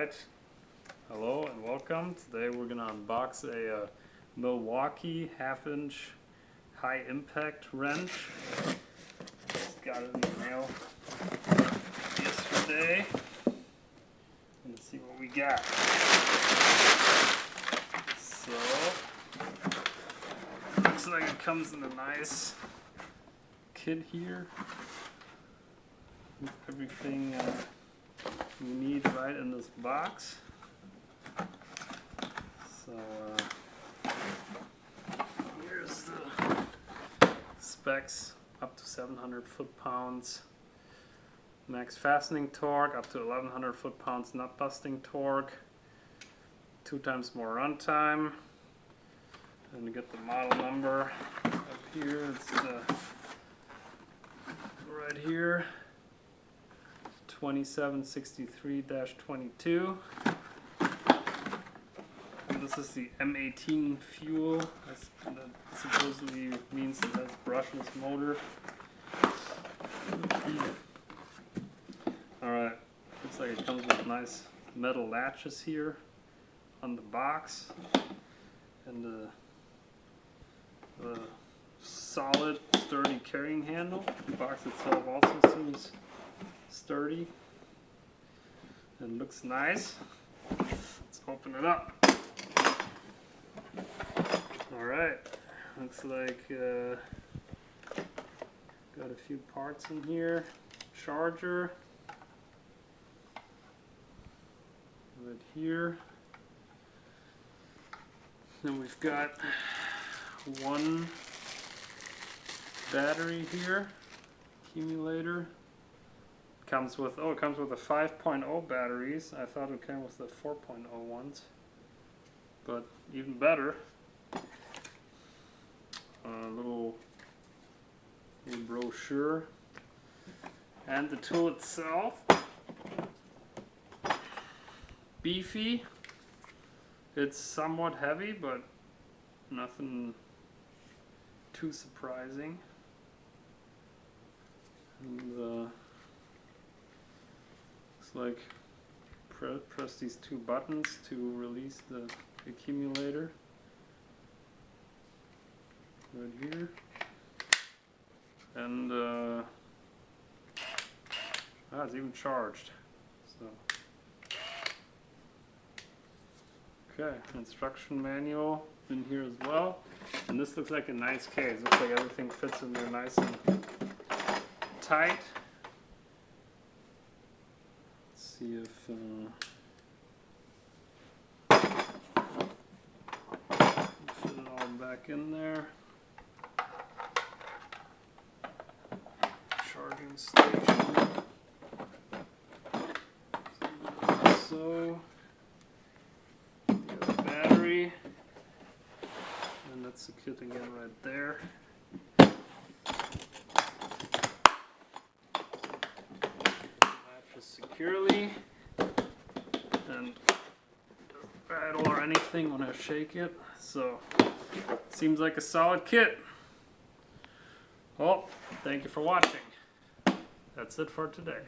Alright, hello and welcome. Today we're going to unbox a Milwaukee 1/2-inch high impact wrench. Just got it in the mail yesterday. Let's see what we got. So, looks like it comes in a nice kit here with everything we need right in this box. So here's the specs: up to 700 foot-pounds max fastening torque, up to 1100 foot-pounds nut busting torque, 2 times more runtime, and you get the model number up here. It's right here, 2763-22. This is the M18 fuel. That supposedly means it has brushless motor. Alright, looks like it comes with nice metal latches here on the box, and the solid, sturdy carrying handle. The box itself also seems sturdy and looks nice. Let's open it up. Alright, looks like got a few parts in here. Charger right here. Then we've got one battery here, accumulator. Comes with it comes with the 5.0 batteries. I thought it came with the 4.0 ones, but even better. A little brochure, and the tool itself, beefy. It's somewhat heavy, but nothing too surprising. And looks like press these 2 buttons to release the accumulator right here, and it's even charged. So, okay, instruction manual in here as well, and this looks like a nice case. Looks like everything fits in there nice and tight. Let's see if fit it all back in there. Charging station. So, the battery, and that's the kit again right there. Latches securely, and doesn't rattle or anything when I shake it. So, seems like a solid kit. Well, thank you for watching. That's it for today.